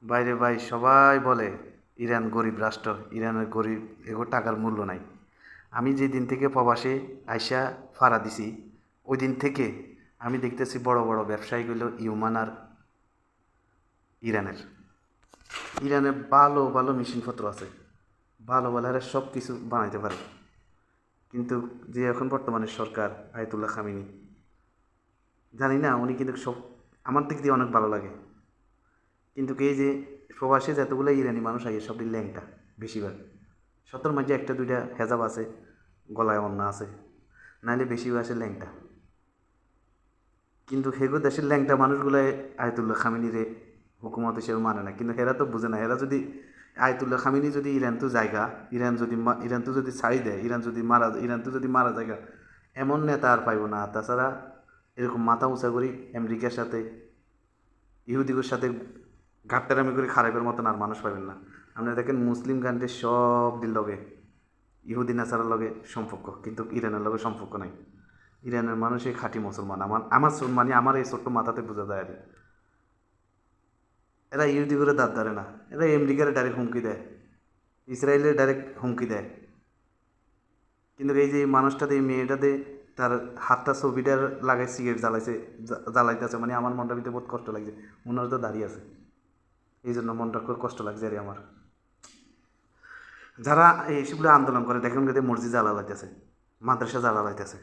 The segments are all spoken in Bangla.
বাইরে ভাই সবাই বলে ইরান গরিব রাষ্ট্র, ইরানের গরিব, এগো টাকার মূল্য নাই। আমি যে দিন থেকে প্রবাসে আইসা ফাড়া দিছি, ওই দিন থেকে আমি দেখতেছি বড় বড় ব্যবসায়ীগুলো ইউমান আর ইরানের। ইরানের ভালো ভালো মেশিনপত্র আছে, ভালো ভালো এরা সব কিছু বানাইতে পারে। কিন্তু যে এখন বর্তমানে সরকার আয়াতুল্লাহ খামিনি, জানি না উনি কিন্তু সব আমার দিক দিয়ে অনেক ভালো লাগে। কিন্তু এই যে প্রবাসে যতগুলো ইরানি মানুষ আগে সবই ল্যাংটা বেশিরভাগ, সত্তর মাঝে একটা দুইটা হেজাব আছে, গলায় অন্না আছে, নাহলে বেশিরভাগ আছে ল্যাংটা। কিন্তু হেগো দেশের ল্যাংটা মানুষগুলাই আয়তুল্লাহ খামিনিরে হুকুমত হিসেবে মানে না। কিন্তু হেরা তো বুঝে না, হেরা যদি আয়তুল্লাহ খামিনি যদি ইরান তো জায়গা, ইরান তো যদি ছাড়ি দেয়, ইরান তো যদি মারা জায়গা, এমন নেতা আর পাইব না। তাছাড়া এরকম মাথা উঁচা করি আমেরিকার সাথে ইহুদিগুর সাথে ঘাটতারামি করে খারাপের মতন আর মানুষ পাবেন না। আপনারা দেখেন মুসলিম কান্ট্রির সব দিল লগে ইহুদি নাসারার লগে সম্পর্ক, কিন্তু ইরানের লগে সম্পর্ক নাই। ইরানের মানুষই খাঁটি মুসলমান। মানে আমার এই ছোট্ট মাথাতে বোঝা যায় আর কি। এরা ইহুদি করে দাঁত ধরে না, এরা আমেরিকার ডাইরেক্ট হুমকি দেয়, ইসরায়েলের ডাইরেক্ট হুমকি দেয়। কিন্তু এই যে মানুষটাতে, এই মেয়েটাতে তার হাতটা ছবিটার লাগাই সিগারেট জ্বালাইতেছে, মানে আমার মনটা ভিতরে বহুত কষ্ট লাগছে। মনে হয় তো দাঁড়িয়ে আছে, এই জন্য মনটা খুব কষ্ট লাগছে আর আমার। যারা এইসবগুলো আন্দোলন করে দেখেন যদি মসজিদ জ্বালা লাইতেছে, মাদ্রাসা জ্বালা লাইতেছে,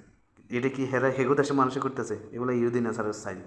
এটা কি হেরা হেগো দেশে মানুষে করতেছে? এগুলো ইহুদিন আসারের স্টাইল।